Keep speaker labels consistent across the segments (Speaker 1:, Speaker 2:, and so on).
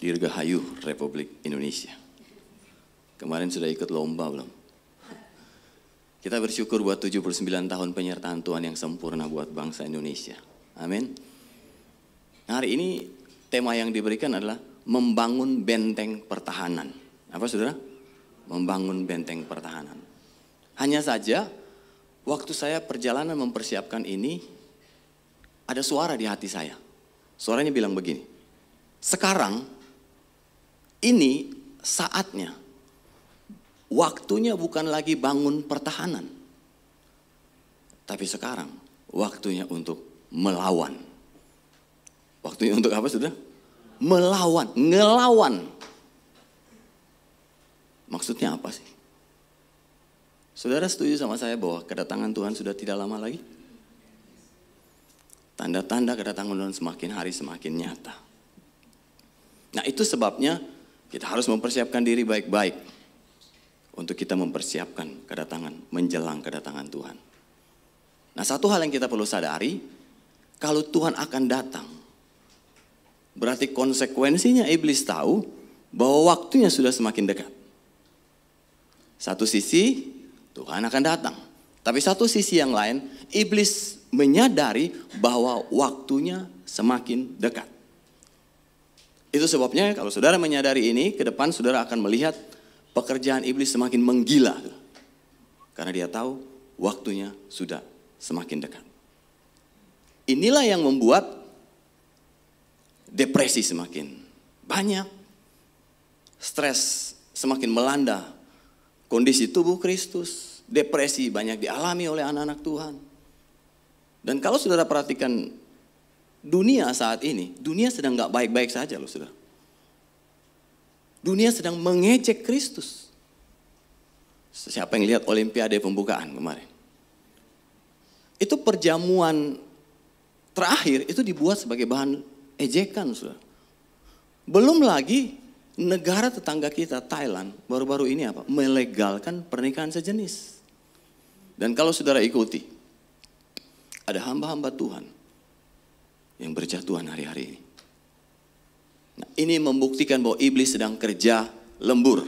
Speaker 1: Dirgahayu Republik Indonesia. Kemarin sudah ikut lomba belum? Kita bersyukur buat 79 tahun penyertaan Tuhan yang sempurna buat bangsa Indonesia. Amin. Hari ini tema yang diberikan adalah membangun benteng pertahanan. Apa saudara? Membangun benteng pertahanan. Hanya saja waktu saya perjalanan mempersiapkan ini, ada suara di hati saya. Suaranya bilang begini, sekarang ini saatnya, waktunya bukan lagi bangun pertahanan, tapi sekarang waktunya untuk melawan. Waktunya untuk apa sudah? Melawan, ngelawan. Maksudnya apa sih? Saudara setuju sama saya bahwa kedatangan Tuhan sudah tidak lama lagi? Tanda-tanda kedatangan Tuhan semakin hari semakin nyata. Nah itu sebabnya kita harus mempersiapkan diri baik-baik untuk kita mempersiapkan kedatangan, menjelang kedatangan Tuhan. Nah satu hal yang kita perlu sadari, kalau Tuhan akan datang, berarti konsekuensinya iblis tahu bahwa waktunya sudah semakin dekat. Satu sisi Tuhan akan datang, tapi satu sisi yang lain iblis menyadari bahwa waktunya semakin dekat. Itu sebabnya kalau saudara menyadari ini, ke depan saudara akan melihat pekerjaan iblis semakin menggila. Karena dia tahu waktunya sudah semakin dekat. Inilah yang membuat depresi semakin banyak. Stres semakin melanda kondisi tubuh Kristus. Depresi banyak dialami oleh anak-anak Tuhan. Dan kalau saudara perhatikan dunia saat ini, dunia sedang gak baik-baik saja loh saudara. Dunia sedang mengejek Kristus. Siapa yang lihat Olimpiade pembukaan kemarin? Itu perjamuan terakhir itu dibuat sebagai bahan ejekan saudara. Belum lagi negara tetangga kita Thailand baru-baru ini apa? Melegalkan pernikahan sejenis. Dan kalau saudara ikuti, ada hamba-hamba Tuhan yang berjatuhan hari-hari ini. Nah, ini membuktikan bahwa iblis sedang kerja lembur.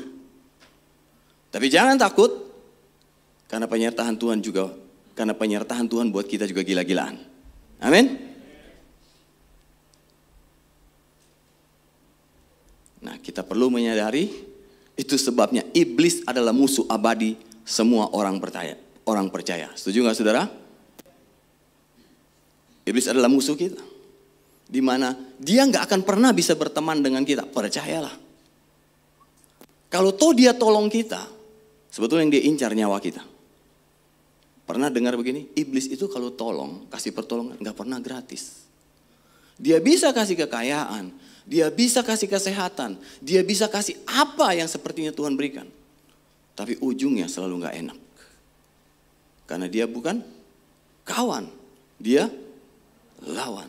Speaker 1: Tapi jangan takut, karena penyertaan Tuhan juga, karena penyertaan Tuhan buat kita juga gila-gilaan. Amin. Nah, kita perlu menyadari itu sebabnya iblis adalah musuh abadi semua orang percaya. Setuju nggak saudara? Iblis adalah musuh kita. Di mana dia nggak akan pernah bisa berteman dengan kita, percayalah. Kalau toh dia tolong kita, sebetulnya yang dia incar nyawa kita. Pernah dengar begini? Iblis itu kalau tolong, kasih pertolongan nggak pernah gratis. Dia bisa kasih kekayaan, dia bisa kasih kesehatan, dia bisa kasih apa yang sepertinya Tuhan berikan. Tapi ujungnya selalu nggak enak. Karena dia bukan kawan, dia lawan.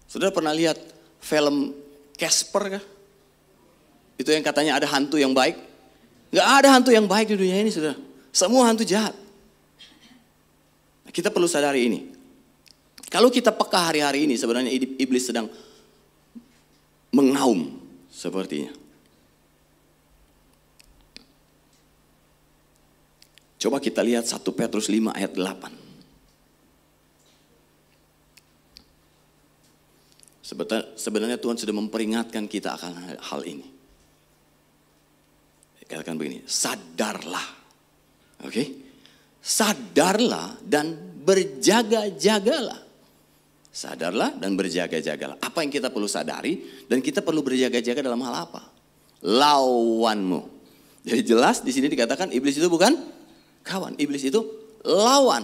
Speaker 1: Saudara pernah lihat film Casper kah? Itu yang katanya ada hantu yang baik. Gak ada hantu yang baik di dunia ini saudara. Semua hantu jahat. Nah, kita perlu sadari ini. Kalau kita peka hari-hari ini sebenarnya iblis sedang mengaum sepertinya. Coba kita lihat 1 Petrus 5 ayat 8. Sebenarnya Tuhan sudah memperingatkan kita akan hal ini. Dikatakan begini, sadarlah. Oke? Sadarlah dan berjaga-jagalah. Sadarlah dan berjaga-jagalah. Apa yang kita perlu sadari dan kita perlu berjaga-jaga dalam hal apa? Lawanmu. Jadi jelas di sini dikatakan iblis itu bukan kawan, iblis itu lawan.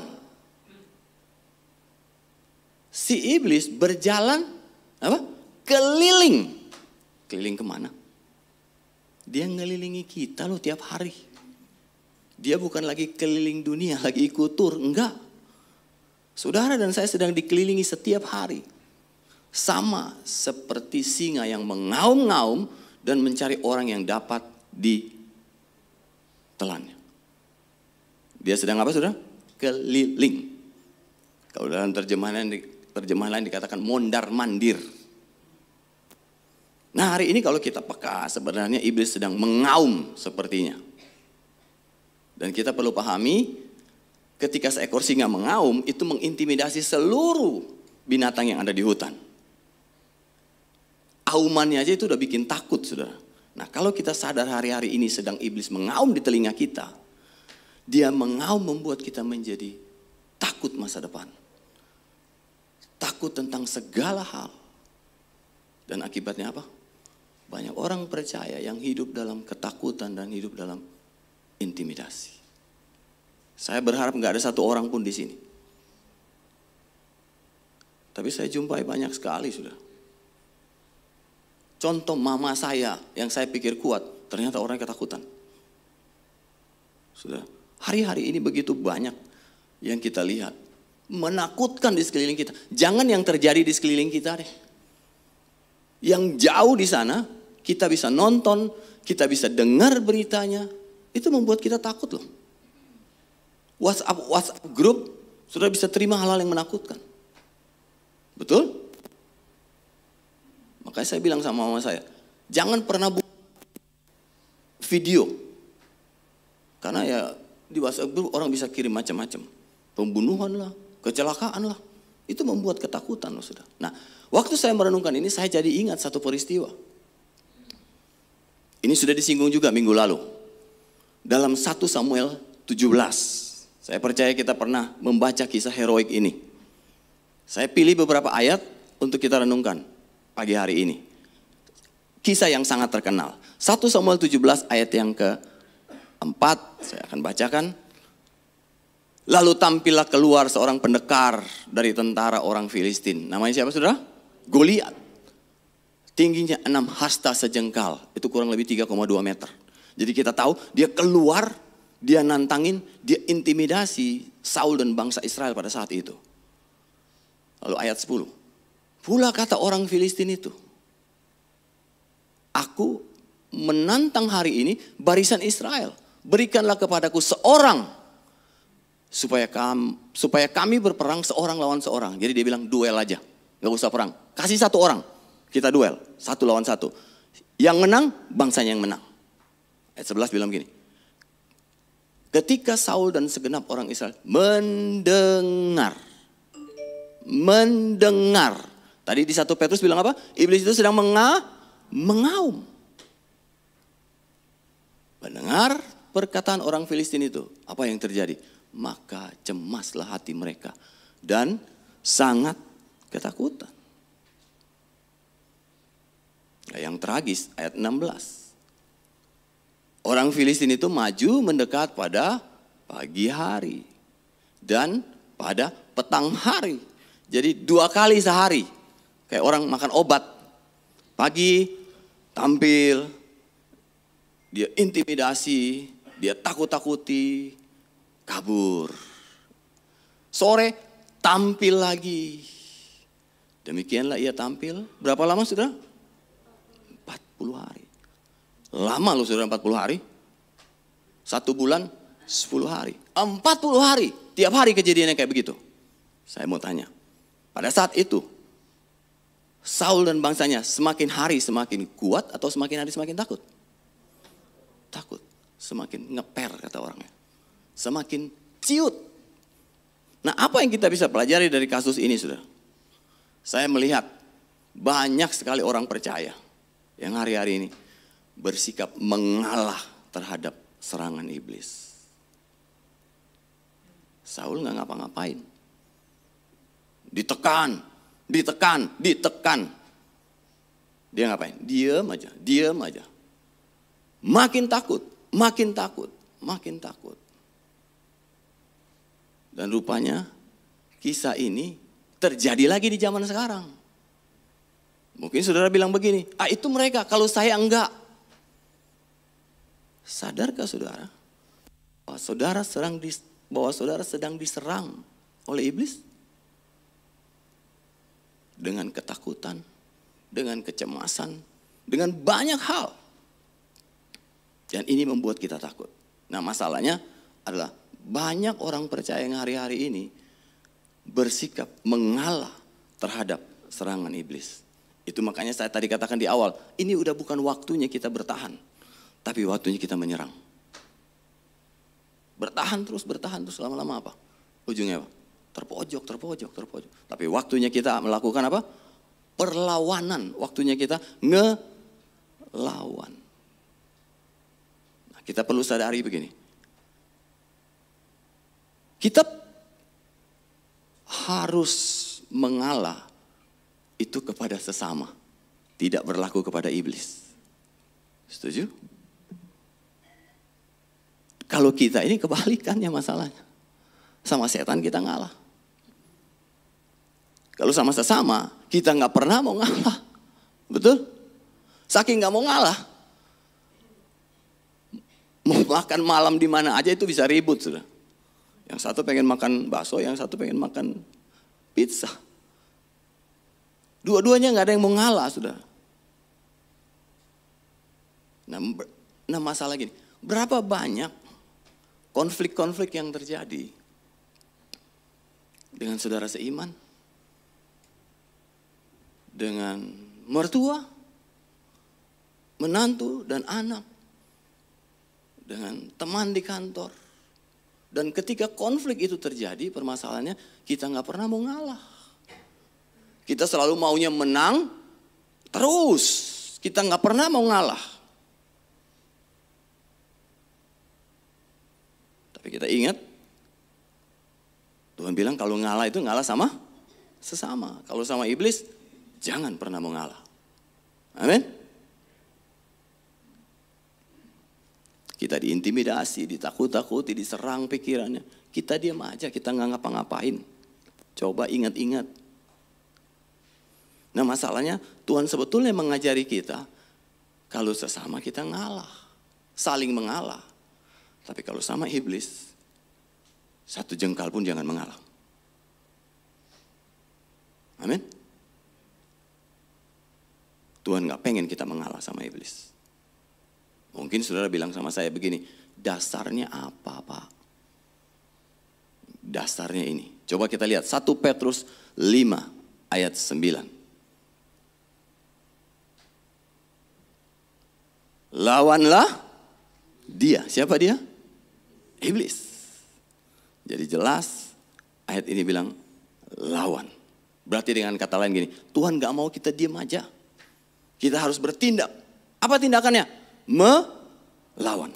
Speaker 1: Si iblis berjalan apa? Keliling. Keliling kemana? Dia ngelilingi kita loh tiap hari. Dia bukan lagi keliling dunia, lagi ikut tur. Enggak. Saudara dan saya sedang dikelilingi setiap hari. Sama seperti singa yang mengaum-ngaum dan mencari orang yang dapat ditelannya. Dia sedang apa saudara? Keliling. Kalau dalam terjemahan lain dikatakan mondar-mandir. Nah hari ini kalau kita peka, sebenarnya iblis sedang mengaum sepertinya. Dan kita perlu pahami, ketika seekor singa mengaum, itu mengintimidasi seluruh binatang yang ada di hutan. Aumannya aja itu udah bikin takut, saudara. Nah kalau kita sadar hari-hari ini sedang iblis mengaum di telinga kita, dia mengaum membuat kita menjadi takut masa depan. Takut tentang segala hal. Dan akibatnya apa? Banyak orang percaya yang hidup dalam ketakutan dan hidup dalam intimidasi. Saya berharap nggak ada satu orang pun di sini. Tapi saya jumpai banyak sekali sudah. Contoh mama saya yang saya pikir kuat, ternyata orang ketakutan. Sudah, hari-hari ini begitu banyak yang kita lihat. Menakutkan di sekeliling kita. Jangan yang terjadi di sekeliling kita deh. Yang jauh di sana, kita bisa nonton, kita bisa dengar beritanya, itu membuat kita takut loh. WhatsApp grup, sudah bisa terima hal-hal yang menakutkan. Betul? Makanya saya bilang sama mama saya, jangan pernah buat video. Karena ya di WhatsApp grup orang bisa kirim macam-macam. Pembunuhan lah, kecelakaan lah. Itu membuat ketakutan loh sudah. Nah, waktu saya merenungkan ini, saya jadi ingat satu peristiwa. Ini sudah disinggung juga minggu lalu. Dalam 1 Samuel 17. Saya percaya kita pernah membaca kisah heroik ini. Saya pilih beberapa ayat untuk kita renungkan pagi hari ini. Kisah yang sangat terkenal. 1 Samuel 17 ayat yang ke-4. Saya akan bacakan. Lalu tampillah keluar seorang pendekar dari tentara orang Filistin. Namanya siapa saudara? Goliat. Tingginya 6 hasta sejengkal. Itu kurang lebih 3,2 meter. Jadi kita tahu dia keluar, dia nantangin, dia intimidasi Saul dan bangsa Israel pada saat itu. Lalu ayat 10. Pula kata orang Filistin itu, aku menantang hari ini barisan Israel. Berikanlah kepadaku seorang supaya kami berperang seorang lawan seorang. Jadi dia bilang duel aja, gak usah perang. Kasih satu orang, kita duel, 1 lawan 1. Yang menang, bangsanya yang menang. Ayat 11 bilang begini. Ketika Saul dan segenap orang Israel mendengar. Tadi di 1 Petrus bilang apa? Iblis itu sedang mengaum. Mendengar perkataan orang Filistin itu. Apa yang terjadi? Maka cemaslah hati mereka. Dan sangat ketakutan. Nah, yang tragis ayat 16. Orang Filistin itu maju mendekat pada pagi hari. Dan pada petang hari. Jadi 2 kali sehari. Kayak orang makan obat. Pagi tampil. Dia intimidasi. Dia takut-takuti. Kabur. Sore tampil lagi. Demikianlah ia tampil. Berapa lama saudara? 40 hari. Lama loh saudara 40 hari. 1 bulan 10 hari. 40 hari. Tiap hari kejadiannya kayak begitu. Saya mau tanya. Pada saat itu. Saul dan bangsanya semakin hari semakin kuat atau semakin hari semakin takut? Takut. Semakin ngeper kata orangnya. Semakin ciut. Nah apa yang kita bisa pelajari dari kasus ini saudara? Saya melihat banyak sekali orang percaya. Yang hari-hari ini bersikap mengalah terhadap serangan iblis. Saul gak ngapa-ngapain. Ditekan. Dia ngapain? Diam aja. Makin takut. Dan rupanya kisah ini terjadi lagi di zaman sekarang. Mungkin saudara bilang begini, itu mereka, kalau saya enggak. Sadarkah saudara bahwa saudara sedang diserang oleh iblis? Dengan ketakutan, dengan kecemasan, dengan banyak hal. Dan ini membuat kita takut. Nah masalahnya adalah banyak orang percaya yang hari-hari ini bersikap mengalah terhadap serangan iblis. Itu makanya saya tadi katakan di awal, ini udah bukan waktunya kita bertahan, tapi waktunya kita menyerang. Bertahan terus lama-lama apa? Ujungnya apa? Terpojok. Tapi waktunya kita melakukan apa? Perlawanan. Waktunya kita ngelawan. Nah, kita perlu sadari begini. Kita harus mengalah itu kepada sesama. Tidak berlaku kepada iblis. Setuju? Kalau kita ini kebalikannya masalahnya. Sama setan kita ngalah. Kalau sama sesama, kita nggak pernah mau ngalah. Betul? Saking nggak mau ngalah. Mau makan malam di mana aja itu bisa ribut sudah. Yang satu pengen makan bakso, yang satu pengen makan pizza. Dua-duanya nggak ada yang mau ngalah sudah. Nah masalah gini, berapa banyak konflik-konflik yang terjadi dengan saudara seiman, dengan mertua, menantu dan anak, dengan teman di kantor. Dan ketika konflik itu terjadi, permasalahannya kita nggak pernah mau ngalah. Kita selalu maunya menang terus. Kita nggak pernah mau ngalah. Tapi kita ingat, Tuhan bilang kalau ngalah itu ngalah sama sesama. Kalau sama iblis, jangan pernah mau ngalah. Amin. Kita diintimidasi, ditakut-takuti, diserang pikirannya. Kita diam aja, kita nggak ngapa-ngapain. Coba ingat-ingat. Nah masalahnya Tuhan sebetulnya mengajari kita, kalau sesama kita ngalah, saling mengalah. Tapi kalau sama iblis, satu jengkal pun jangan mengalah. Amin. Tuhan gak pengen kita mengalah sama iblis. Mungkin saudara bilang sama saya begini, dasarnya apa Pak? Dasarnya ini. Coba kita lihat 1 Petrus 5 ayat 9. Lawanlah dia. Siapa dia? Iblis. Jadi jelas ayat ini bilang lawan. Berarti dengan kata lain gini, Tuhan gak mau kita diam aja. Kita harus bertindak. Apa tindakannya? Melawan.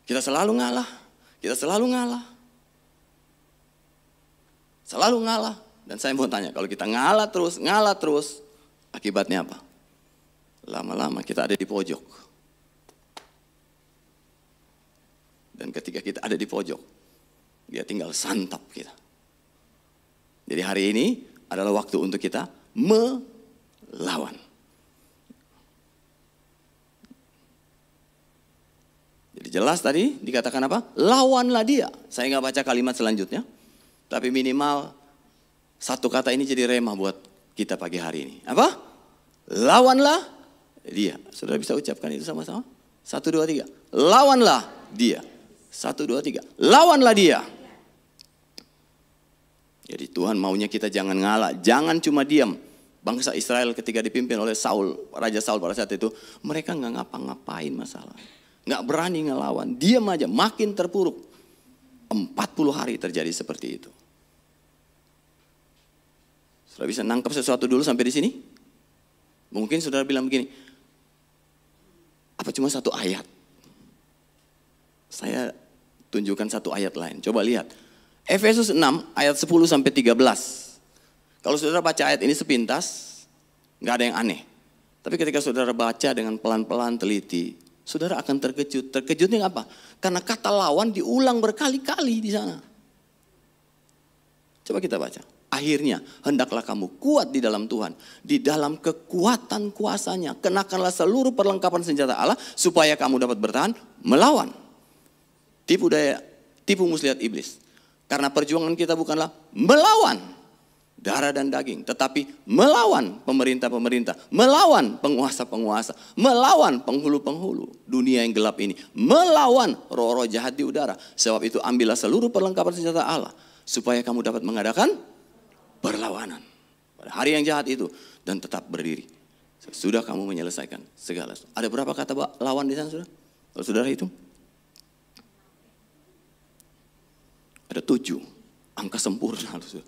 Speaker 1: Kita selalu ngalah. Selalu ngalah. Dan saya mau tanya, kalau kita ngalah terus, akibatnya apa? Lama-lama kita ada di pojok. Dan ketika kita ada di pojok, dia tinggal santap kita. Jadi hari ini adalah waktu untuk kita melawan. Jadi jelas tadi dikatakan apa? Lawanlah dia. Saya nggak baca kalimat selanjutnya. Tapi minimal satu kata ini jadi rema buat kita pagi hari ini. Apa? Lawanlah dia. Saudara bisa ucapkan itu sama-sama? 1, 2, 3. Lawanlah dia. 1, 2, 3. Lawanlah dia. Jadi Tuhan maunya kita jangan ngalah. Jangan cuma diam. Bangsa Israel ketika dipimpin oleh Saul, Raja Saul pada saat itu, mereka nggak ngapa-ngapain masalah. Nggak berani ngelawan. Diam aja, makin terpuruk. 40 hari terjadi seperti itu. Saudara bisa nangkep sesuatu dulu sampai di sini? Mungkin saudara bilang begini, apa cuma satu ayat? Saya tunjukkan satu ayat lain. Coba lihat. Efesus 6 ayat 10 sampai 13. Kalau saudara baca ayat ini sepintas, nggak ada yang aneh. Tapi ketika saudara baca dengan pelan-pelan teliti, saudara akan terkejut. Terkejutnya apa? Karena kata lawan diulang berkali-kali di sana. Coba kita baca. Akhirnya hendaklah kamu kuat di dalam Tuhan. Di dalam kekuatan kuasanya. Kenakanlah seluruh perlengkapan senjata Allah supaya kamu dapat bertahan melawan tipu muslihat iblis. Karena perjuangan kita bukanlah melawan darah dan daging, tetapi melawan pemerintah-pemerintah, melawan penguasa-penguasa, melawan penghulu-penghulu dunia yang gelap ini, melawan roh-roh jahat di udara. Sebab itu ambillah seluruh perlengkapan senjata Allah supaya kamu dapat mengadakan perlawanan pada hari yang jahat itu dan tetap berdiri. Sudah kamu menyelesaikan segala. Ada berapa kata lawan di sana, saudara? Kalau saudara itu? Ada 7. Angka sempurna. Saudara.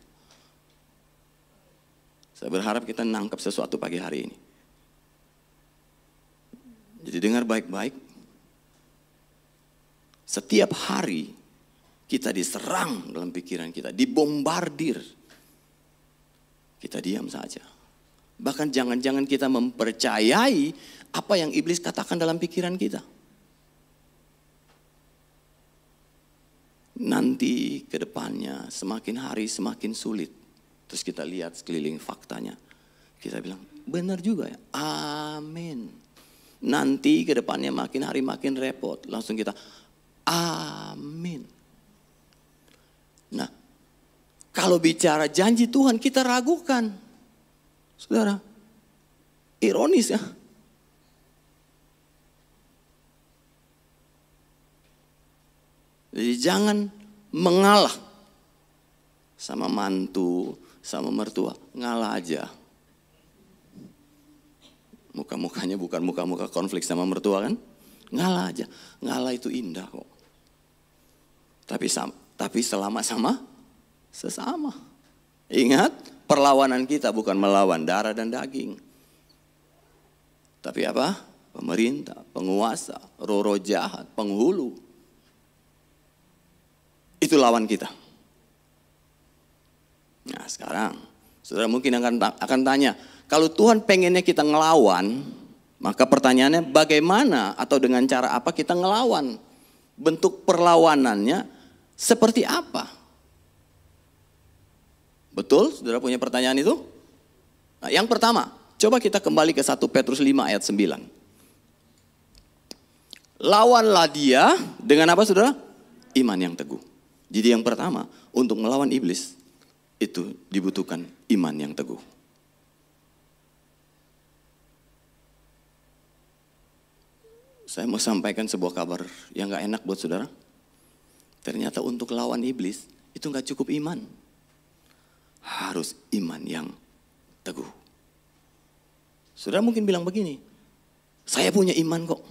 Speaker 1: Saya berharap kita nangkap sesuatu pagi hari ini. Jadi dengar baik-baik. Setiap hari kita diserang dalam pikiran kita, dibombardir. Kita diam saja. Bahkan jangan-jangan kita mempercayai apa yang iblis katakan dalam pikiran kita. Nanti ke depannya semakin hari semakin sulit. Terus kita lihat sekeliling faktanya. Kita bilang, benar juga ya. Amin. Nanti ke depannya makin hari makin repot. Langsung kita, amin. Nah, kalau bicara janji Tuhan kita ragukan. Saudara, ironis ya. Jadi jangan mengalah sama mantu, sama mertua, ngalah aja. Muka-mukanya bukan muka-muka konflik sama mertua kan? Ngalah aja, ngalah itu indah kok. Tapi selama sama sesama. Ingat, perlawanan kita bukan melawan darah dan daging. Tapi apa? Pemerintah, penguasa, roh-roh jahat, penghulu. Itu lawan kita. Nah sekarang, saudara mungkin akan tanya, kalau Tuhan pengennya kita ngelawan, maka pertanyaannya bagaimana atau dengan cara apa kita ngelawan? Bentuk perlawanannya seperti apa? Betul? Saudara punya pertanyaan itu? Nah, yang pertama, coba kita kembali ke 1 Petrus 5 ayat 9. Lawanlah dia dengan apa saudara? Iman yang teguh. Jadi yang pertama, untuk melawan iblis, itu dibutuhkan iman yang teguh. Saya mau sampaikan sebuah kabar yang gak enak buat saudara. Ternyata untuk lawan iblis, itu gak cukup iman. Harus iman yang teguh. Saudara mungkin bilang begini, saya punya iman kok.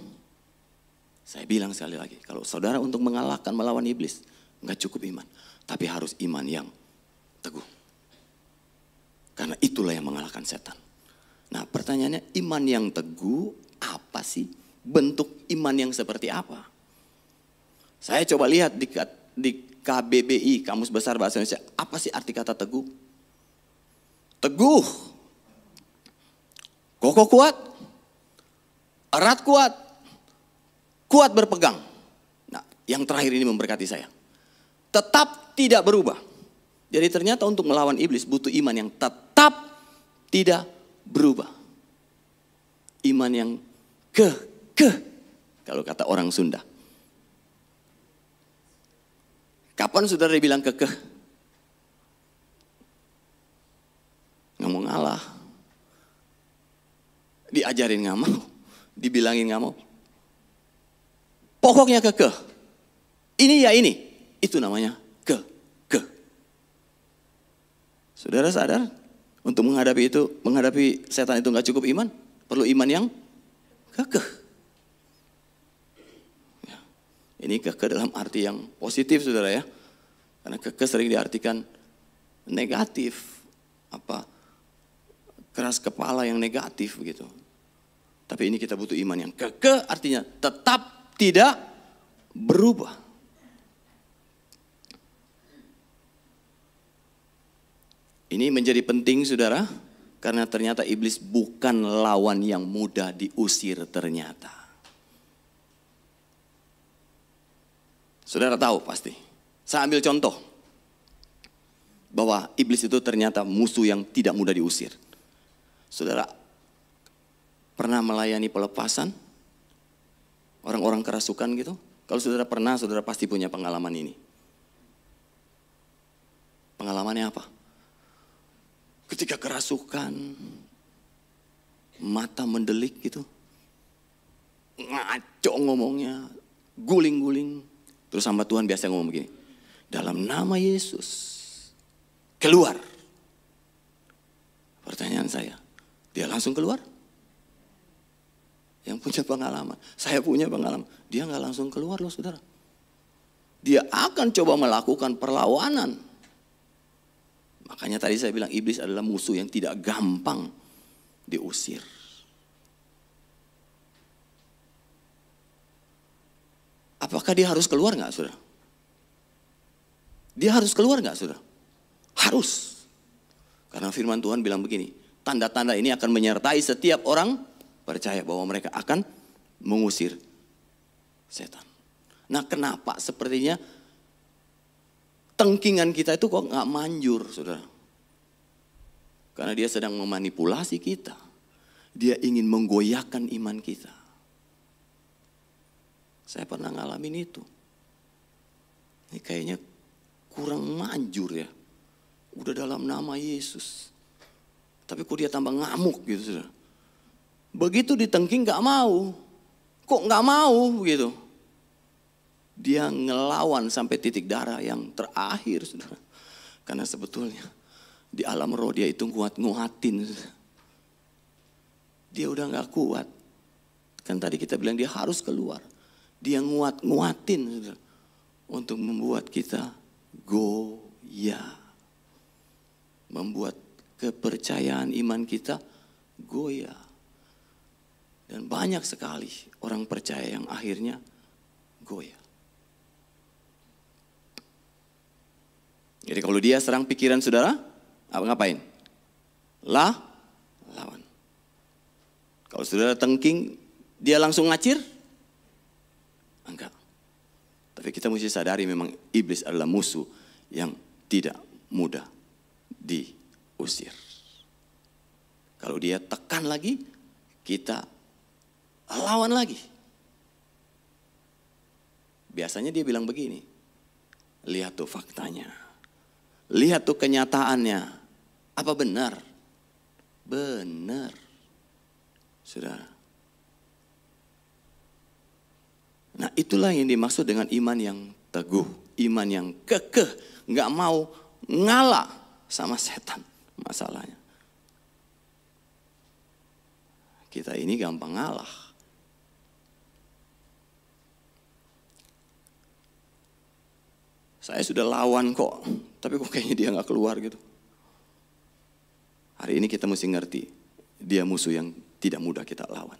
Speaker 1: Saya bilang sekali lagi, kalau saudara untuk mengalahkan melawan iblis, gak cukup iman. Tapi harus iman yang teguh. Karena itulah yang mengalahkan setan. Nah pertanyaannya, iman yang teguh apa sih? Bentuk iman yang seperti apa? Saya coba lihat di KBBI, Kamus Besar Bahasa Indonesia, apa sih arti kata teguh? Teguh, kokoh kuat, erat kuat, kuat berpegang. Nah, yang terakhir ini memberkati saya. Tetap tidak berubah. Jadi ternyata untuk melawan iblis butuh iman yang tetap tidak berubah. Iman yang kalau kata orang Sunda. Kapan saudara dibilang kekeh? Nggak mau ngalah. Diajarin nggak mau. Dibilangin nggak mau. Pokoknya kekeh. Ini ya ini. Itu namanya kekeh. Saudara sadar? Untuk menghadapi setan itu nggak cukup iman. Perlu iman yang kekeh. Ya. Ini kekeh dalam arti yang positif saudara ya. Karena kekeh sering diartikan negatif. Keras kepala yang negatif begitu. Tapi ini kita butuh iman yang kekeh artinya tetap tidak berubah. Ini menjadi penting saudara. Karena ternyata iblis bukan lawan yang mudah diusir ternyata. Saudara tahu pasti. Saya ambil contoh. Bahwa iblis itu ternyata musuh yang tidak mudah diusir. Saudara pernah melayani pelepasan? Orang-orang kerasukan gitu? Kalau saudara pernah, saudara pasti punya pengalaman ini. Pengalamannya apa? Ketika kerasukan, mata mendelik gitu. Ngaco ngomongnya, guling-guling. Terus hamba Tuhan biasa ngomong begini. Dalam nama Yesus, keluar. Pertanyaan saya, dia langsung keluar? Yang punya pengalaman, saya punya pengalaman. Dia nggak langsung keluar loh saudara. Dia akan coba melakukan perlawanan. Makanya tadi saya bilang iblis adalah musuh yang tidak gampang diusir. Apakah dia harus keluar nggak saudara? Dia harus keluar nggak saudara? Harus. Karena firman Tuhan bilang begini, tanda-tanda ini akan menyertai setiap orang percaya bahwa mereka akan mengusir setan. Nah kenapa sepertinya tengkingan kita itu kok nggak manjur saudara? Karena dia sedang memanipulasi kita. Dia ingin menggoyahkan iman kita. Saya pernah ngalamin itu. Ini kayaknya kurang manjur ya. Udah dalam nama Yesus. Tapi kok dia tambah ngamuk gitu saudara. Begitu ditengking gak mau. Kok gak mau gitu. Dia ngelawan sampai titik darah yang terakhir saudara. Karena sebetulnya di alam roh dia itu nguatin. Dia udah gak kuat. Kan tadi kita bilang dia harus keluar. Dia nguatin saudara. Untuk membuat kita goyah. Membuat kepercayaan iman kita goyah. Dan banyak sekali orang percaya yang akhirnya goyah. Jadi kalau dia serang pikiran saudara, ngapain? Lawan. Kalau saudara tengking, dia langsung ngacir? Enggak. Tapi kita mesti sadari memang iblis adalah musuh yang tidak mudah diusir. Kalau dia tekan lagi, kita lawan lagi. Biasanya dia bilang begini, lihat tuh faktanya, lihat tuh kenyataannya, apa benar? Benar, saudara. Nah itulah yang dimaksud dengan iman yang teguh, iman yang kekeh, nggak mau ngalah sama setan masalahnya. Kita ini gampang ngalah. Saya sudah lawan kok, tapi kok kayaknya dia nggak keluar gitu. Hari ini kita mesti ngerti, dia musuh yang tidak mudah kita lawan.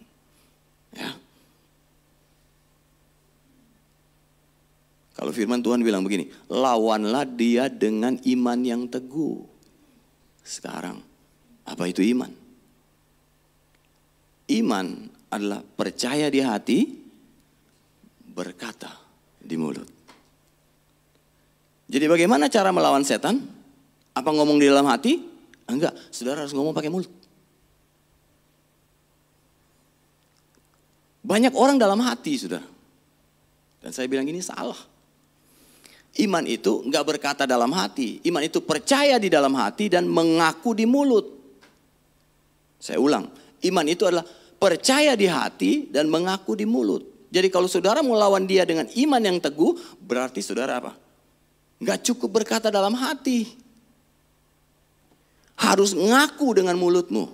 Speaker 1: Ya. Kalau firman Tuhan bilang begini, lawanlah dia dengan iman yang teguh. Sekarang, apa itu iman? Iman adalah percaya di hati, berkata di mulut. Jadi bagaimana cara melawan setan? Apa ngomong di dalam hati? Enggak, saudara harus ngomong pakai mulut. Banyak orang dalam hati, saudara. Dan saya bilang ini salah. Iman itu enggak berkata dalam hati. Iman itu percaya di dalam hati dan mengaku di mulut. Saya ulang. Iman itu adalah percaya di hati dan mengaku di mulut. Jadi kalau saudara mau lawan dia dengan iman yang teguh, berarti saudara apa? Enggak cukup berkata dalam hati. Harus ngaku dengan mulutmu.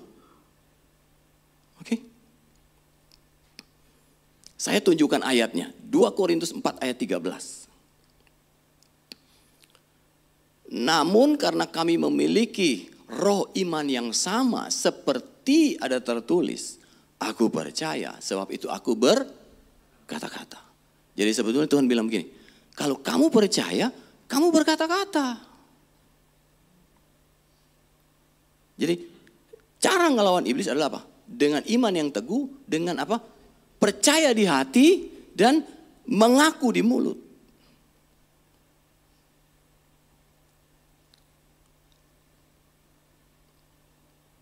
Speaker 1: Oke? Saya tunjukkan ayatnya. 2 Korintus 4 ayat 13. Namun karena kami memiliki roh iman yang sama seperti ada tertulis, aku percaya sebab itu aku berkata-kata. Jadi sebetulnya Tuhan bilang begini, kalau kamu percaya, kamu berkata-kata. Jadi cara ngelawan iblis adalah apa? Dengan iman yang teguh, dengan apa? Percaya di hati dan mengaku di mulut.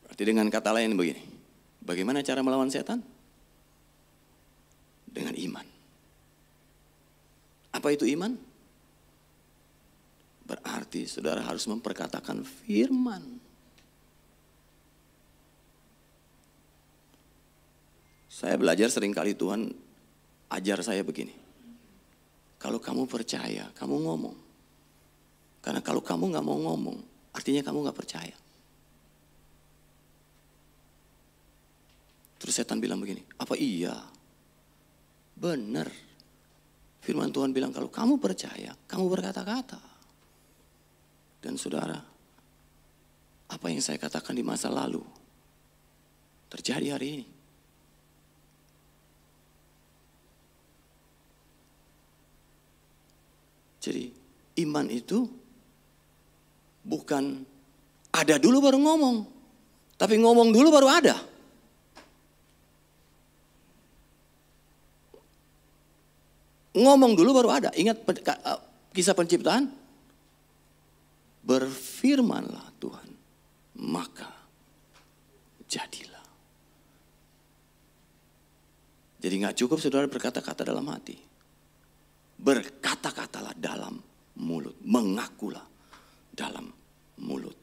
Speaker 1: Berarti dengan kata lain begini, bagaimana cara melawan setan? Dengan iman. Apa itu iman? Berarti saudara harus memperkatakan firman. Saya belajar seringkali Tuhan ajar saya begini. Kalau kamu percaya, kamu ngomong. Karena kalau kamu gak mau ngomong, artinya kamu gak percaya. Terus setan bilang begini, apa iya? Benar. Firman Tuhan bilang kalau kamu percaya, kamu berkata-kata. Dan saudara, apa yang saya katakan di masa lalu terjadi hari ini. Jadi iman itu bukan ada dulu baru ngomong, tapi ngomong dulu baru ada. Ngomong dulu baru ada. Ingat kisah penciptaan? Berfirmanlah Tuhan, maka jadilah. Jadi gak cukup saudara berkata-kata dalam hati. Berkata-katalah dalam mulut. Mengakulah dalam mulut.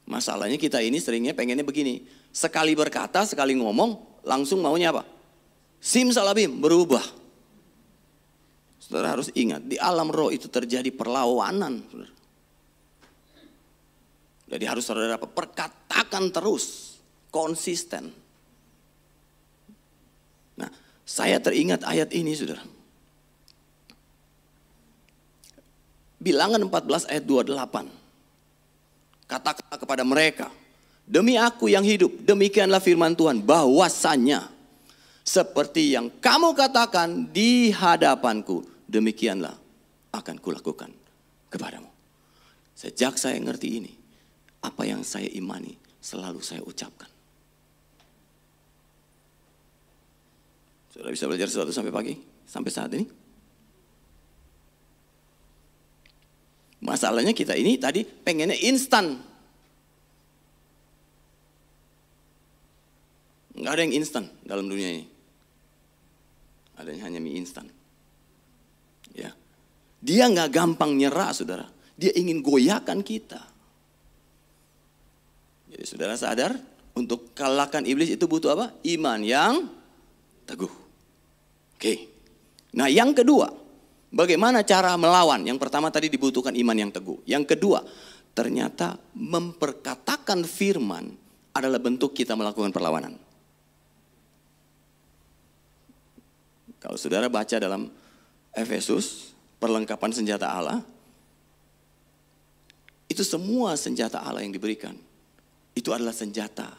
Speaker 1: Masalahnya kita ini seringnya pengennya begini. Sekali berkata, sekali ngomong, langsung maunya apa? Simsalabim, berubah. Saudara harus ingat, di alam roh itu terjadi perlawanan. Saudara. Jadi harus saudara perkatakan terus, konsisten. Nah, saya teringat ayat ini, saudara. Bilangan 14 ayat 28. Katakanlah kepada mereka, demi aku yang hidup, demikianlah firman Tuhan, bahwasanya seperti yang kamu katakan di hadapanku, demikianlah akan kulakukan kepadamu. Sejak saya ngerti ini, apa yang saya imani selalu saya ucapkan. Sudah bisa belajar sesuatu sampai pagi, sampai saat ini? Masalahnya kita ini tadi pengennya instan. Nggak ada yang instan dalam dunia ini. Adanya hanya mie instan. Ya. Dia nggak gampang nyerah, saudara. Dia ingin goyahkan kita. Jadi saudara sadar, untuk kalahkan iblis itu butuh apa? Iman yang teguh. Oke. Nah yang kedua, bagaimana cara melawan? Yang pertama tadi dibutuhkan iman yang teguh. Yang kedua, ternyata memperkatakan firman adalah bentuk kita melakukan perlawanan. Kalau saudara baca dalam Efesus, perlengkapan senjata Allah, itu semua senjata Allah yang diberikan, itu adalah senjata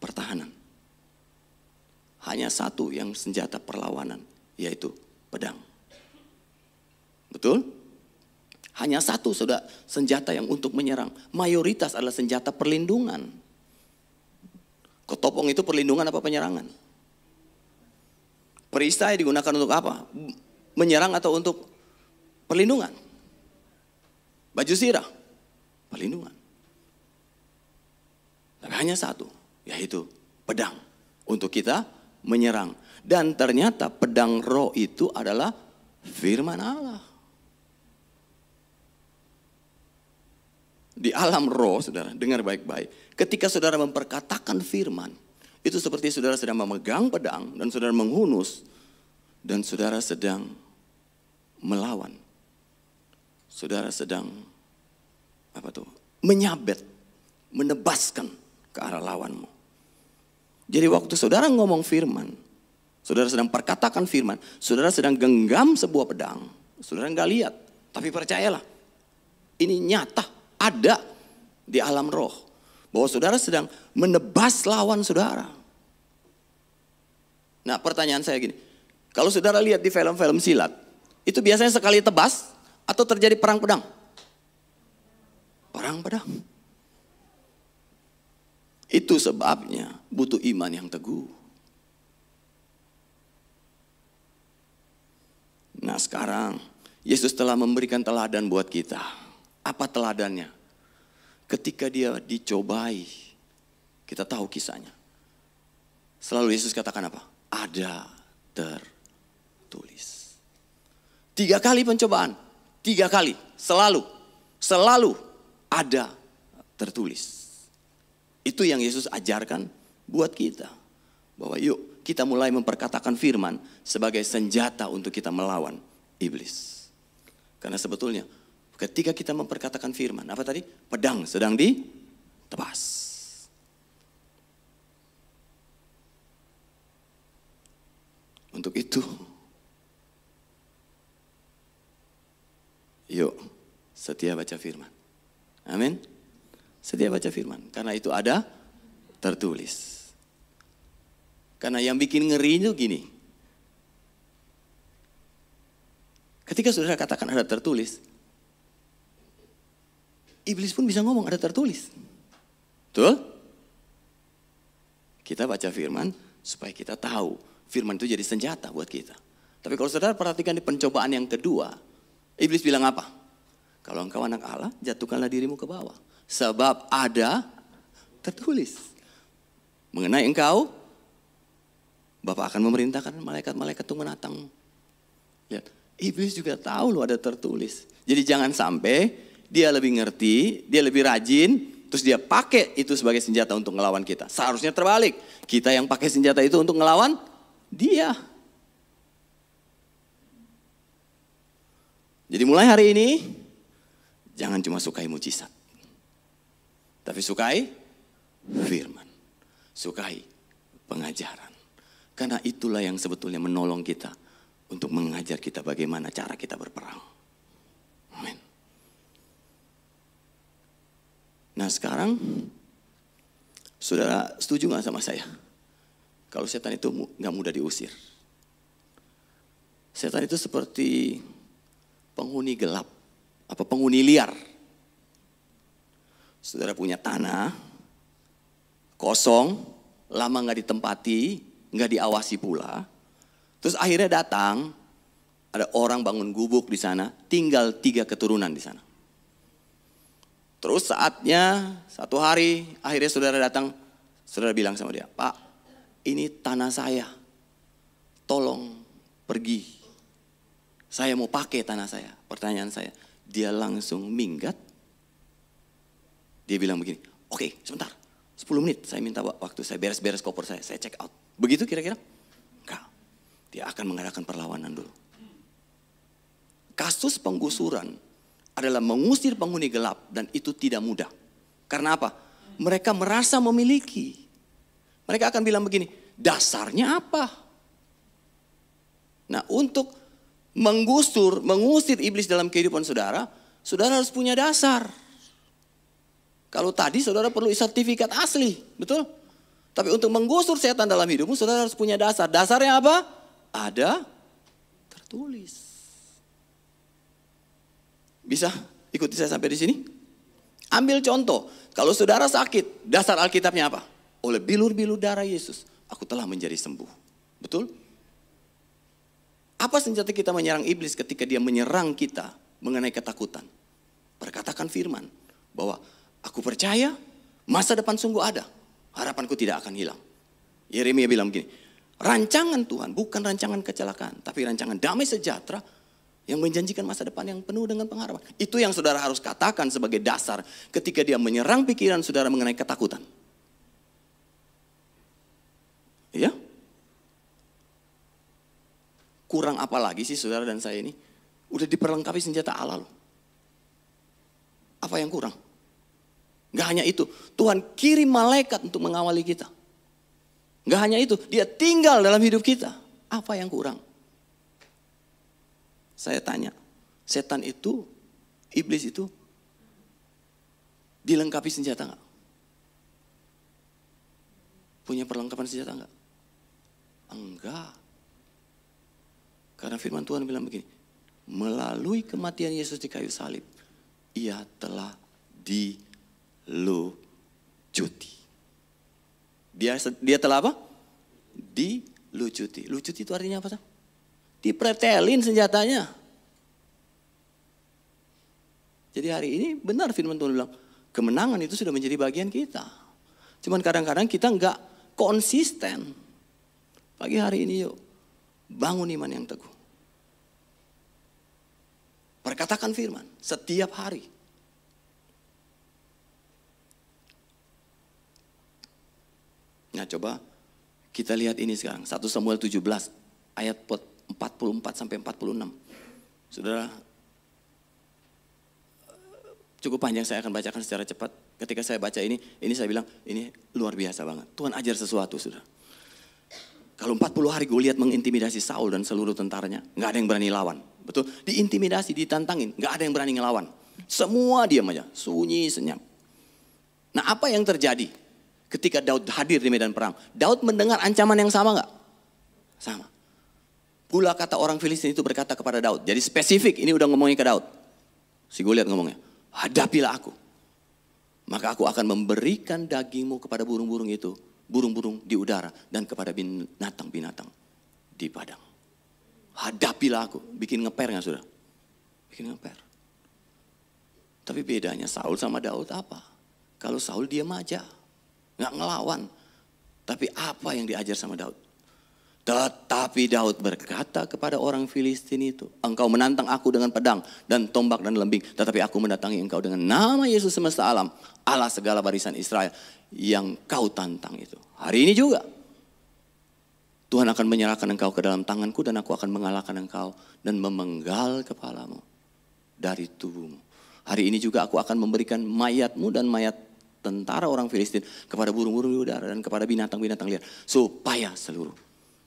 Speaker 1: pertahanan. Hanya satu yang senjata perlawanan, yaitu pedang. Betul? Hanya satu saudara senjata yang untuk menyerang. Mayoritas adalah senjata perlindungan. Ketopong itu perlindungan apa penyerangan? Perisai digunakan untuk apa? Menyerang atau untuk perlindungan? Baju sirah, perlindungan. Tapi hanya satu, yaitu pedang untuk kita menyerang. Dan ternyata pedang roh itu adalah firman Allah. Di alam roh, saudara, dengar baik-baik. Ketika saudara memperkatakan firman, itu seperti saudara sedang memegang pedang dan saudara menghunus dan saudara sedang melawan. Saudara sedang menyabet, menebaskan ke arah lawanmu. Jadi waktu saudara ngomong firman, saudara sedang perkatakan firman, saudara sedang genggam sebuah pedang. Saudara nggak lihat, tapi percayalah, ini nyata, ada di alam roh. Bahwa saudara sedang menebas lawan saudara. Nah pertanyaan saya gini, kalau saudara lihat di film-film silat, itu biasanya sekali tebas atau terjadi perang pedang? Perang pedang. Itu sebabnya butuh iman yang teguh. Nah sekarang Yesus telah memberikan teladan buat kita. Apa teladannya? Ketika dia dicobai, kita tahu kisahnya. Selalu Yesus katakan apa? Ada tertulis. 3 kali pencobaan, 3 kali, selalu ada tertulis. Itu yang Yesus ajarkan buat kita. Bahwa yuk kita mulai memperkatakan firman sebagai senjata untuk kita melawan iblis. Karena sebetulnya ketika kita memperkatakan firman, apa tadi? Pedang sedang ditebas. Untuk itu, yuk setia baca firman. Amin. Setia baca firman. Karena itu ada tertulis. Karena yang bikin ngeri itu gini. Ketika saudara katakan ada tertulis, iblis pun bisa ngomong ada tertulis. Betul? Kita baca firman supaya kita tahu firman itu jadi senjata buat kita. Tapi kalau saudara perhatikan di pencobaan yang kedua, iblis bilang apa? Kalau engkau anak Allah, jatuhkanlah dirimu ke bawah. Sebab ada tertulis. Mengenai engkau, Bapa akan memerintahkan malaikat-malaikat untuk menatangmu. Lihat, iblis juga tahu loh ada tertulis. Jadi jangan sampai dia lebih ngerti, dia lebih rajin, terus dia pakai itu sebagai senjata untuk ngelawan kita. Seharusnya terbalik. Kita yang pakai senjata itu untuk ngelawan dia. Jadi mulai hari ini, jangan cuma sukai mujizat. Tapi sukai firman. Sukai pengajaran. Karena itulah yang sebetulnya menolong kita untuk mengajar kita bagaimana cara kita berperang. Amin. Nah sekarang, saudara setuju gak sama saya? Kalau setan itu gak mudah diusir. Setan itu seperti penghuni gelap, apa penghuni liar. Saudara punya tanah, kosong, lama gak ditempati, gak diawasi pula. Terus akhirnya datang, ada orang bangun gubuk di sana, tinggal 3 keturunan di sana. Terus saatnya, satu hari, akhirnya saudara datang, saudara bilang sama dia, Pak, ini tanah saya, tolong pergi. Saya mau pakai tanah saya. Pertanyaan saya, dia langsung minggat. Dia bilang begini, oke, sebentar, 10 menit saya minta waktu, saya beres-beres koper saya check out. Begitu kira-kira? Enggak, dia akan mengadakan perlawanan dulu. Kasus penggusuran adalah mengusir penghuni gelap dan itu tidak mudah. Karena apa? Mereka merasa memiliki. Mereka akan bilang begini, dasarnya apa? Nah untuk mengusir iblis dalam kehidupan saudara, saudara harus punya dasar. Kalau tadi saudara perlu sertifikat asli, betul? Tapi untuk menggusur setan dalam hidupmu, saudara harus punya dasar. Dasarnya apa? Ada tertulis. Bisa ikuti saya sampai di sini? Ambil contoh, kalau saudara sakit, dasar Alkitabnya apa? Oleh bilur-bilur darah Yesus, aku telah menjadi sembuh. Betul? Apa senjata kita menyerang iblis ketika dia menyerang kita mengenai ketakutan? Perkatakan firman bahwa aku percaya masa depan sungguh ada. Harapanku tidak akan hilang. Yeremia bilang begini, rancangan Tuhan bukan rancangan kecelakaan, tapi rancangan damai sejahtera yang menjanjikan masa depan yang penuh dengan pengharapan. Itu yang saudara harus katakan sebagai dasar ketika dia menyerang pikiran saudara mengenai ketakutan. Iya? Kurang apa lagi sih saudara dan saya ini? Udah diperlengkapi senjata Allah loh. Apa yang kurang? Gak hanya itu, Tuhan kirim malaikat untuk mengawali kita. Gak hanya itu, dia tinggal dalam hidup kita. Apa yang kurang? Saya tanya, setan itu, iblis itu, dilengkapi senjata gak? Punya perlengkapan senjata gak? Enggak. Karena firman Tuhan bilang begini, melalui kematian Yesus di kayu salib, ia telah dilucuti. Dia telah apa? Dilucuti. Lucuti itu artinya apa? Dipretelin senjatanya. Jadi hari ini benar firman Tuhan bilang, kemenangan itu sudah menjadi bagian kita. Cuman kadang-kadang kita enggak konsisten. Pagi hari ini yuk, bangun iman yang teguh. Perkatakan firman setiap hari. Nah coba kita lihat ini sekarang. 1 Samuel 17 ayat 44 sampai 46. Saudara, cukup panjang, saya akan bacakan secara cepat. Ketika saya baca ini saya bilang ini luar biasa banget. Tuhan ajar sesuatu, saudara. Kalau 40 hari Goliat mengintimidasi Saul dan seluruh tentaranya, nggak ada yang berani lawan. Betul? Diintimidasi, ditantangin, nggak ada yang berani ngelawan. Semua diam aja, sunyi senyap. Nah, apa yang terjadi ketika Daud hadir di medan perang? Daud mendengar ancaman yang sama nggak? Sama. Pula kata orang Filistin itu berkata kepada Daud. Jadi spesifik, ini udah ngomongin ke Daud. Si Goliat ngomongnya, hadapilah aku. Maka aku akan memberikan dagingmu kepada burung-burung itu. Burung-burung di udara dan kepada binatang-binatang di padang. Hadapilah aku. Bikin ngeper gak sudah? Bikin ngeper. Tapi bedanya Saul sama Daud apa? Kalau Saul diam aja. Gak ngelawan. Tapi apa yang diajar sama Daud? Tetapi Daud berkata kepada orang Filistin itu, engkau menantang aku dengan pedang dan tombak dan lembing. Tetapi aku mendatangi engkau dengan nama Yesus semesta alam, Allah segala barisan Israel yang kau tantang itu. Hari ini juga Tuhan akan menyerahkan engkau ke dalam tanganku dan aku akan mengalahkan engkau dan memenggal kepalamu dari tubuhmu. Hari ini juga aku akan memberikan mayatmu dan mayat tentara orang Filistin kepada burung-burung di udara dan kepada binatang-binatang liar. Supaya seluruh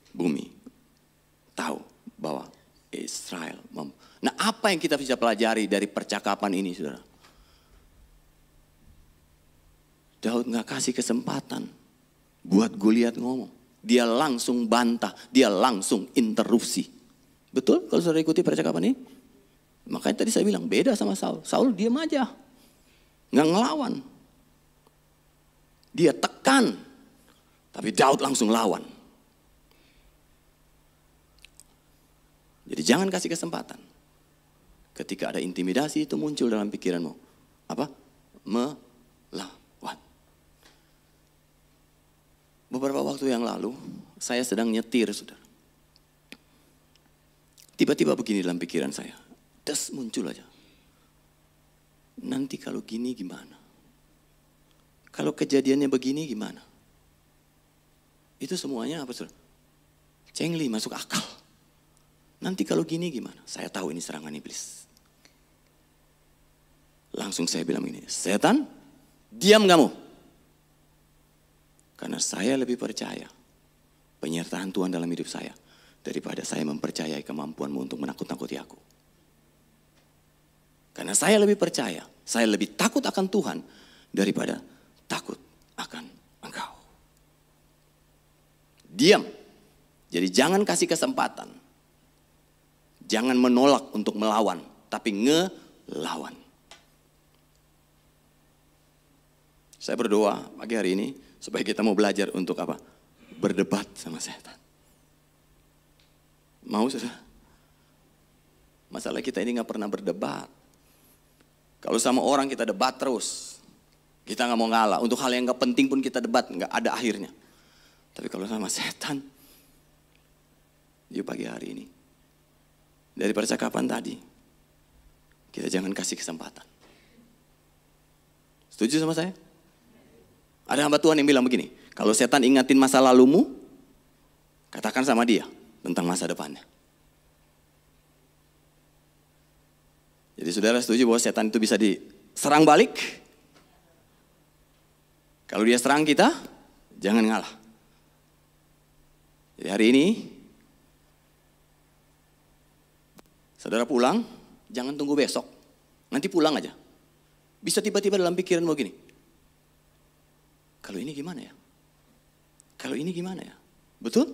Speaker 1: bumi tahu bahwa Israel. Nah, apa yang kita bisa pelajari dari percakapan ini, saudara? Daud gak kasih kesempatan buat Goliat ngomong. Dia langsung bantah, dia langsung interupsi. Betul kalau saudara ikuti percakapan ini? Makanya tadi saya bilang beda sama Saul. Saul diam aja, gak ngelawan. Dia tekan, tapi Daud langsung lawan. Jadi jangan kasih kesempatan. Ketika ada intimidasi itu muncul dalam pikiranmu. Apa? Melawan. Beberapa waktu yang lalu, saya sedang nyetir, saudara. Tiba-tiba begini dalam pikiran saya. Das muncul aja. Nanti kalau gini gimana? Kalau kejadiannya begini gimana? Itu semuanya apa, saudara? Cengli, masuk akal. Nanti kalau gini gimana? Saya tahu ini serangan iblis. Langsung saya bilang ini, setan, diam kamu. Karena saya lebih percaya penyertaan Tuhan dalam hidup saya daripada saya mempercayai kemampuanmu untuk menakut-nakuti aku. Karena saya lebih percaya, saya lebih takut akan Tuhan daripada takut akan engkau. Diam. Jadi jangan kasih kesempatan. Jangan menolak untuk melawan, tapi ngelawan. Saya berdoa pagi hari ini supaya kita mau belajar untuk apa? Berdebat sama setan. Mau sudah? Masalah kita ini gak pernah berdebat. Kalau sama orang kita debat terus. Kita gak mau ngalah. Untuk hal yang gak penting pun kita debat, gak ada akhirnya. Tapi kalau sama setan, di pagi hari ini, dari percakapan tadi, kita jangan kasih kesempatan. Setuju sama saya? Ada hamba Tuhan yang bilang begini, kalau setan ingatin masa lalumu, katakan sama dia tentang masa depannya. Jadi saudara setuju bahwa setan itu bisa diserang balik? Kalau dia serang kita, jangan ngalah. Jadi hari ini, saudara pulang, jangan tunggu besok. Nanti pulang aja. Bisa tiba-tiba dalam pikiran mau gini. Kalau ini gimana ya? Kalau ini gimana ya? Betul?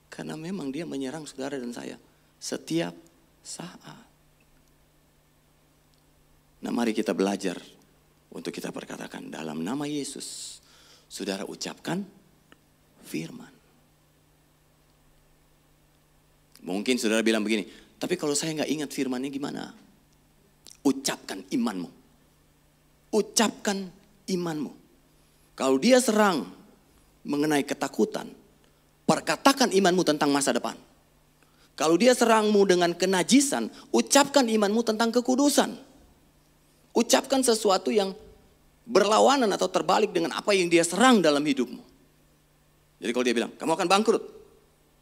Speaker 1: Karena memang dia menyerang saudara dan saya setiap saat. Nah, mari kita belajar untuk kita perkatakan dalam nama Yesus. Saudara ucapkan firman. Mungkin saudara bilang begini, tapi kalau saya nggak ingat firmannya gimana? Ucapkan imanmu. Ucapkan imanmu. Kalau dia serang mengenai ketakutan, perkatakan imanmu tentang masa depan. Kalau dia serangmu dengan kenajisan, ucapkan imanmu tentang kekudusan. Ucapkan sesuatu yang berlawanan atau terbalik dengan apa yang dia serang dalam hidupmu. Jadi kalau dia bilang, kamu akan bangkrut.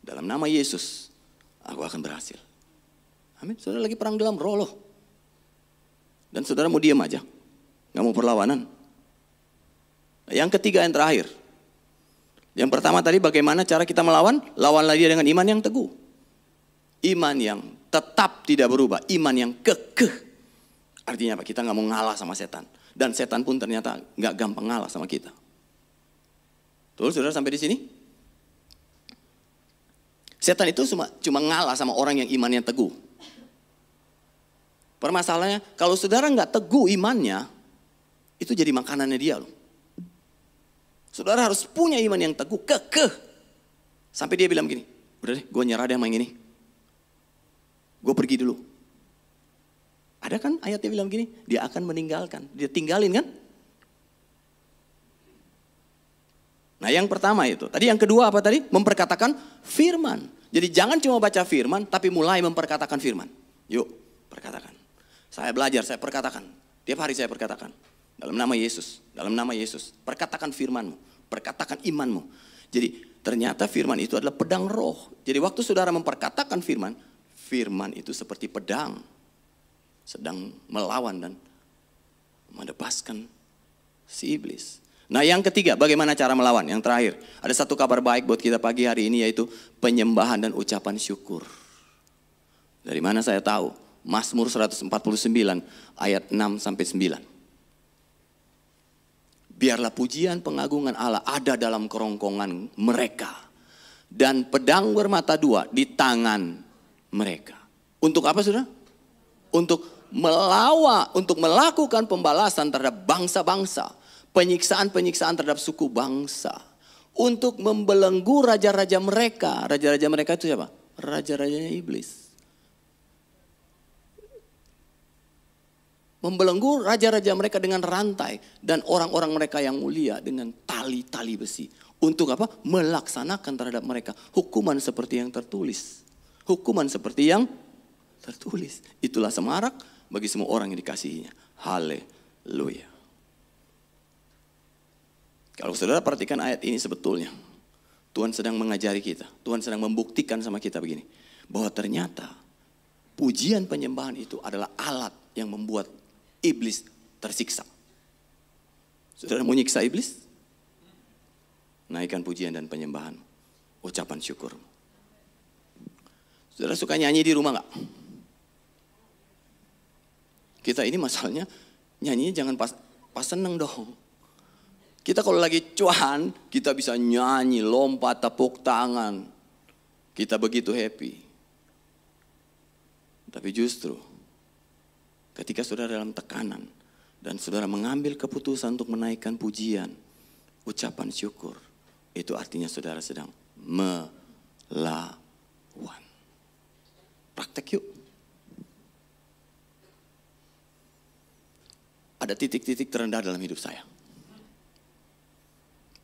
Speaker 1: Dalam nama Yesus, aku akan berhasil. Amin. Saudara lagi perang dalam roh loh. Dan saudara mau diam aja. Gak mau perlawanan. Yang ketiga yang terakhir. Yang pertama tadi bagaimana cara kita melawan? Lawanlah dia dengan iman yang teguh. Iman yang tetap tidak berubah. Iman yang kekeh. Artinya apa? Kita nggak mau ngalah sama setan. Dan setan pun ternyata nggak gampang ngalah sama kita. Tuh, saudara sampai di sini? Setan itu cuma ngalah sama orang yang imannya teguh. Permasalahannya, kalau saudara nggak teguh imannya, itu jadi makanannya dia loh. Saudara harus punya iman yang teguh, kekeh. Sampai dia bilang gini, udah deh gue nyerah deh sama yang ini. Gue pergi dulu. Ada kan ayatnya bilang gini, dia akan meninggalkan. Dia tinggalin kan? Nah yang pertama itu. Tadi yang kedua apa tadi? Memperkatakan firman. Jadi jangan cuma baca firman, tapi mulai memperkatakan firman. Yuk, perkatakan. Saya belajar, saya perkatakan. Tiap hari saya perkatakan. Dalam nama Yesus, dalam nama Yesus. Perkatakan firman-Mu, perkatakan iman-Mu. Jadi ternyata firman itu adalah pedang roh. Jadi waktu saudara memperkatakan firman, firman itu seperti pedang. Sedang melawan dan menebaskan si iblis. Nah yang ketiga, bagaimana cara melawan? Yang terakhir, ada satu kabar baik buat kita pagi hari ini, yaitu penyembahan dan ucapan syukur. Dari mana saya tahu? Mazmur 149 ayat 6-9. Biarlah pujian pengagungan Allah ada dalam kerongkongan mereka. Dan pedang bermata dua di tangan mereka. Untuk apa saudara? Untuk melawan, untuk melakukan pembalasan terhadap bangsa-bangsa. Penyiksaan-penyiksaan terhadap suku bangsa. Untuk membelenggu raja-raja mereka. Raja-raja mereka itu siapa? Raja-rajanya iblis. Membelenggu raja-raja mereka dengan rantai. Dan orang-orang mereka yang mulia dengan tali-tali besi. Untuk apa? Melaksanakan terhadap mereka hukuman seperti yang tertulis. Hukuman seperti yang tertulis. Itulah semarak bagi semua orang yang dikasihinya. Haleluya. Kalau saudara perhatikan ayat ini sebetulnya. Tuhan sedang mengajari kita. Tuhan sedang membuktikan sama kita begini. Bahwa ternyata pujian penyembahan itu adalah alat yang membuat iblis tersiksa. Saudara mau nyiksa iblis? Naikkan pujian dan penyembahan. Ucapan syukur. Saudara suka nyanyi di rumah gak? Kita ini masalahnya nyanyinya jangan pas seneng dong. Kita kalau lagi cuan, kita bisa nyanyi, lompat, tepuk tangan. Kita begitu happy. Tapi justru ketika saudara dalam tekanan dan saudara mengambil keputusan untuk menaikkan pujian, ucapan syukur, itu artinya saudara sedang melawan. Praktek yuk. Ada titik-titik terendah dalam hidup saya.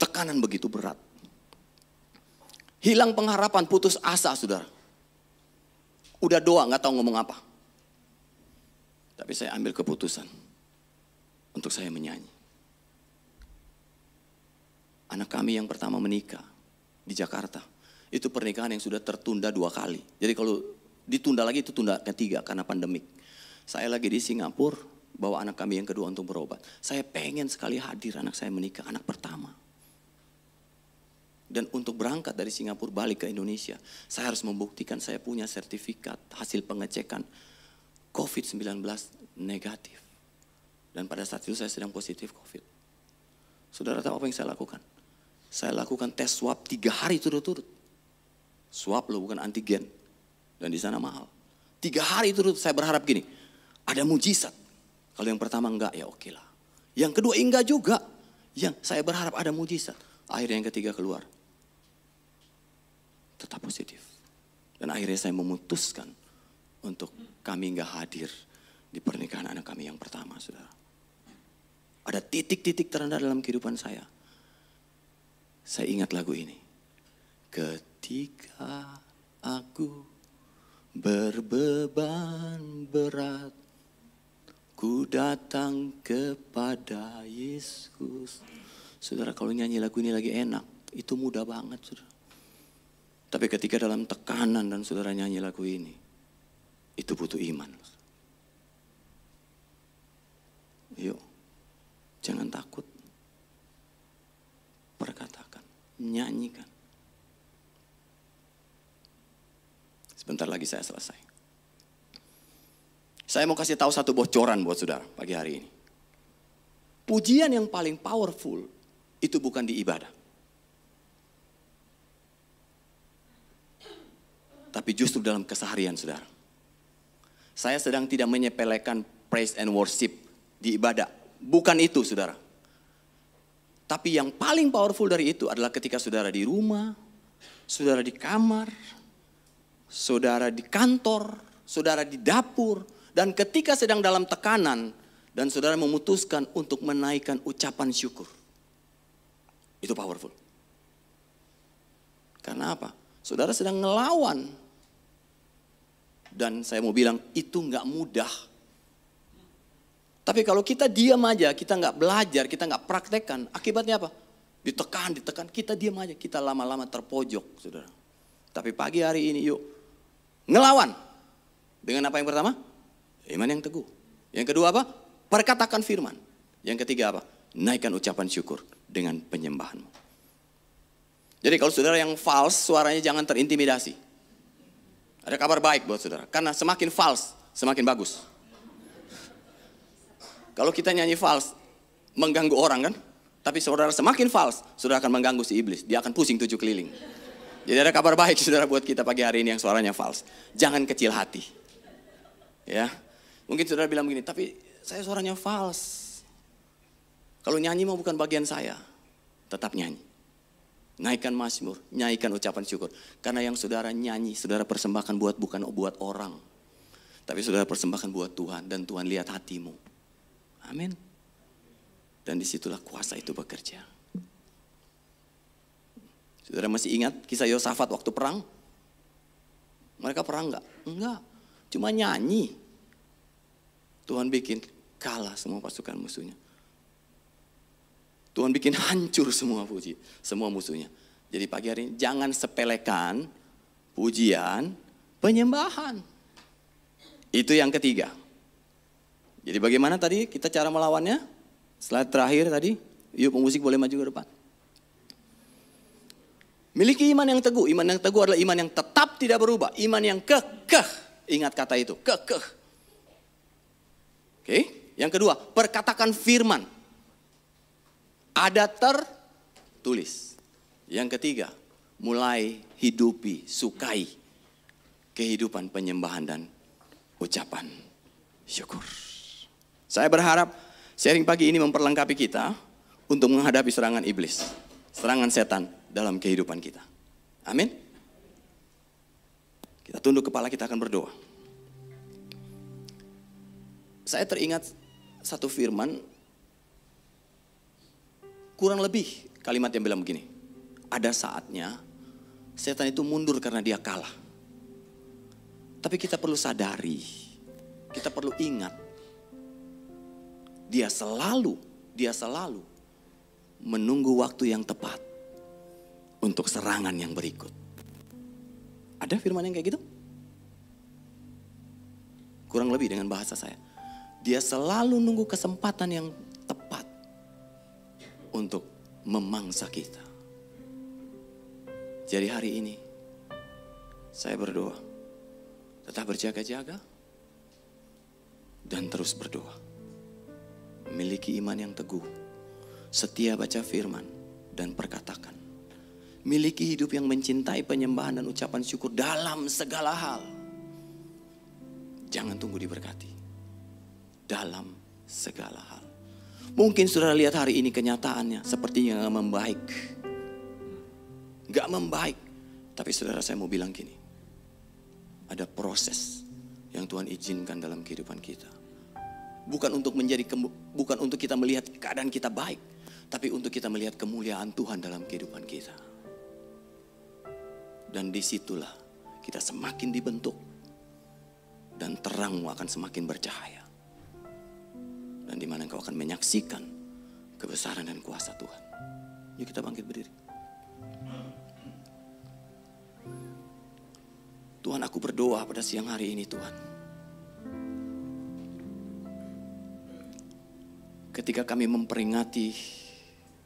Speaker 1: Tekanan begitu berat. Hilang pengharapan, putus asa saudara. Udah doa gak tahu ngomong apa. Tapi saya ambil keputusan untuk saya menyanyi. Anak kami yang pertama menikah di Jakarta. Itu pernikahan yang sudah tertunda 2 kali. Jadi kalau ditunda lagi itu tunda ketiga karena pandemik. Saya lagi di Singapura, bawa anak kami yang kedua untuk berobat. Saya pengen sekali hadir anak saya menikah, anak pertama. Dan untuk berangkat dari Singapura balik ke Indonesia, saya harus membuktikan saya punya sertifikat hasil pengecekan COVID-19 negatif. Dan pada saat itu saya sedang positif COVID. Saudara tahu apa yang saya lakukan? Saya lakukan tes swab 3 hari turut-turut. Swab loh, bukan antigen. Dan di sana mahal. 3 hari turut saya berharap gini, ada mujizat. Kalau yang pertama enggak, ya oke lah. Yang kedua enggak juga. Yang saya berharap ada mujizat. Akhirnya yang ketiga keluar. Tetap positif. Dan akhirnya saya memutuskan untuk kami enggak hadir di pernikahan anak kami yang pertama, saudara. Ada titik-titik terendah dalam kehidupan saya. Saya ingat lagu ini. Ketika aku berbeban berat, ku datang kepada Yesus. Saudara, kalau nyanyi lagu ini lagi enak, itu mudah banget, saudara. Tapi ketika dalam tekanan dan saudara nyanyi lagu ini, itu butuh iman. Yuk, jangan takut. Perkatakan. nyanyikan. Sebentar lagi saya selesai. Saya mau kasih tahu satu bocoran buat saudara pagi hari ini. Pujian yang paling powerful itu bukan di ibadah. Tapi justru dalam keseharian saudara. Saya sedang tidak menyepelekan praise and worship di ibadah. Bukan itu saudara. Tapi yang paling powerful dari itu adalah ketika saudara di rumah, saudara di kamar, saudara di kantor, saudara di dapur. Dan ketika sedang dalam tekanan dan saudara memutuskan untuk menaikkan ucapan syukur. Itu powerful. Karena apa? Saudara sedang ngelawan. Dan saya mau bilang itu gak mudah. Tapi kalau kita diam aja, kita gak belajar, kita gak praktekkan, akibatnya apa? Ditekan, kita diam aja, kita lama-lama terpojok, saudara. Tapi pagi hari ini yuk, ngelawan. Dengan apa yang pertama? Iman yang teguh. Yang kedua apa? Perkatakan firman. Yang ketiga apa? Naikkan ucapan syukur dengan penyembahanmu. Jadi kalau saudara yang false, suaranya jangan terintimidasi. Ada kabar baik buat saudara. Karena semakin false, semakin bagus. Kalau kita nyanyi false, mengganggu orang kan? Tapi saudara semakin false, saudara akan mengganggu si iblis. Dia akan pusing 7 keliling. Jadi ada kabar baik saudara buat kita pagi hari ini yang suaranya false. Jangan kecil hati. Ya, mungkin saudara bilang begini, tapi saya suaranya false. Kalau nyanyi mau bukan bagian saya. Tetap nyanyi. Naikkan mazmur, nyanyikan ucapan syukur. Karena yang saudara nyanyi, saudara persembahkan bukan buat orang. Tapi saudara persembahkan buat Tuhan dan Tuhan lihat hatimu. Amin. Dan disitulah kuasa itu bekerja. Saudara masih ingat kisah Yosafat waktu perang? Mereka perang enggak? Enggak. Cuma nyanyi. Tuhan bikin kalah semua pasukan musuhnya. Tuhan bikin hancur semua musuhnya. Jadi pagi hari ini jangan sepelekan pujian penyembahan. Itu yang ketiga. Jadi bagaimana tadi kita cara melawannya? Slide terakhir tadi. Yuk pemusik boleh maju ke depan. Miliki iman yang teguh. Iman yang teguh adalah iman yang tetap tidak berubah. Iman yang kekeh. Ingat kata itu, kekeh. Oke, yang kedua, perkatakan firman. Ada tertulis. Yang ketiga, mulai hidupi, sukai kehidupan penyembahan dan ucapan syukur. Saya berharap sharing pagi ini memperlengkapi kita untuk menghadapi serangan iblis, serangan setan dalam kehidupan kita. Amin. Kita tunduk kepala, kita akan berdoa. Saya teringat satu firman, kurang lebih kalimat yang bilang begini. Ada saatnya setan itu mundur karena dia kalah. Tapi kita perlu sadari, kita perlu ingat, dia selalu menunggu waktu yang tepat untuk serangan yang berikut. Ada firman yang kayak gitu? Kurang lebih dengan bahasa saya. Dia selalu nunggu kesempatan yang tepat untuk memangsa kita. Jadi hari ini saya berdoa, tetap berjaga-jaga dan terus berdoa. Miliki iman yang teguh, setia baca firman dan perkatakan. Miliki hidup yang mencintai penyembahan dan ucapan syukur dalam segala hal. Jangan tunggu diberkati. Dalam segala hal. Mungkin saudara lihat hari ini kenyataannya sepertinya gak membaik. Gak membaik. Tapi saudara, saya mau bilang gini. Ada proses yang Tuhan izinkan dalam kehidupan kita. Bukan untuk kita melihat keadaan kita baik. Tapi untuk kita melihat kemuliaan Tuhan dalam kehidupan kita. Dan disitulah kita semakin dibentuk. Dan terangmu akan semakin bercahaya. Dan di mana engkau akan menyaksikan kebesaran dan kuasa Tuhan. Yuk kita bangkit berdiri. Tuhan, aku berdoa pada siang hari ini Tuhan. Ketika kami memperingati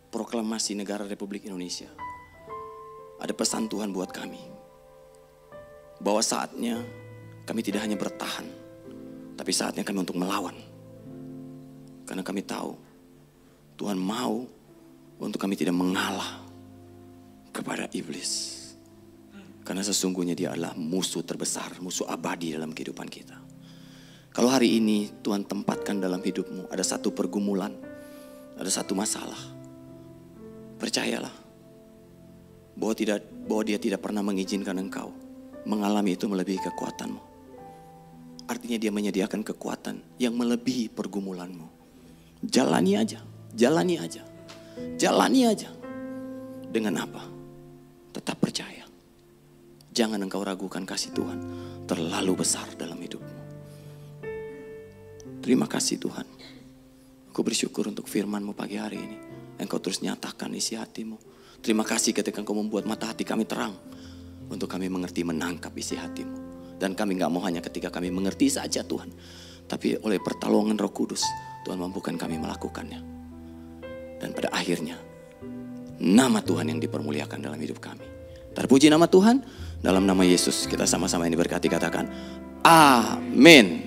Speaker 1: proklamasi negara Republik Indonesia. ada pesan Tuhan buat kami. Bahwa saatnya kami tidak hanya bertahan, tapi saatnya kami untuk melawan. Karena kami tahu Tuhan mau untuk kami tidak mengalah kepada iblis. Karena sesungguhnya dia adalah musuh terbesar, musuh abadi dalam kehidupan kita. Kalau hari ini Tuhan tempatkan dalam hidupmu ada satu pergumulan, ada satu masalah, percayalah bahwa dia tidak pernah mengizinkan engkau mengalami itu melebihi kekuatanmu. Artinya dia menyediakan kekuatan yang melebihi pergumulanmu. Jalani aja, jalani aja, jalani aja. Dengan apa? Tetap percaya. Jangan engkau ragukan kasih Tuhan terlalu besar dalam hidupmu. Terima kasih Tuhan. Aku bersyukur untuk firman-Mu pagi hari ini. Engkau terus nyatakan isi hati-Mu. Terima kasih ketika Engkau membuat mata hati kami terang. Untuk kami mengerti, menangkap isi hati-Mu. Dan kami gak mau hanya ketika kami mengerti saja Tuhan. Tapi oleh pertolongan Roh Kudus, Tuhan mampukan kami melakukannya. Dan pada akhirnya, nama Tuhan yang dipermuliakan dalam hidup kami. Terpuji nama Tuhan. Dalam nama Yesus kita sama-sama ini berkati, katakan amin.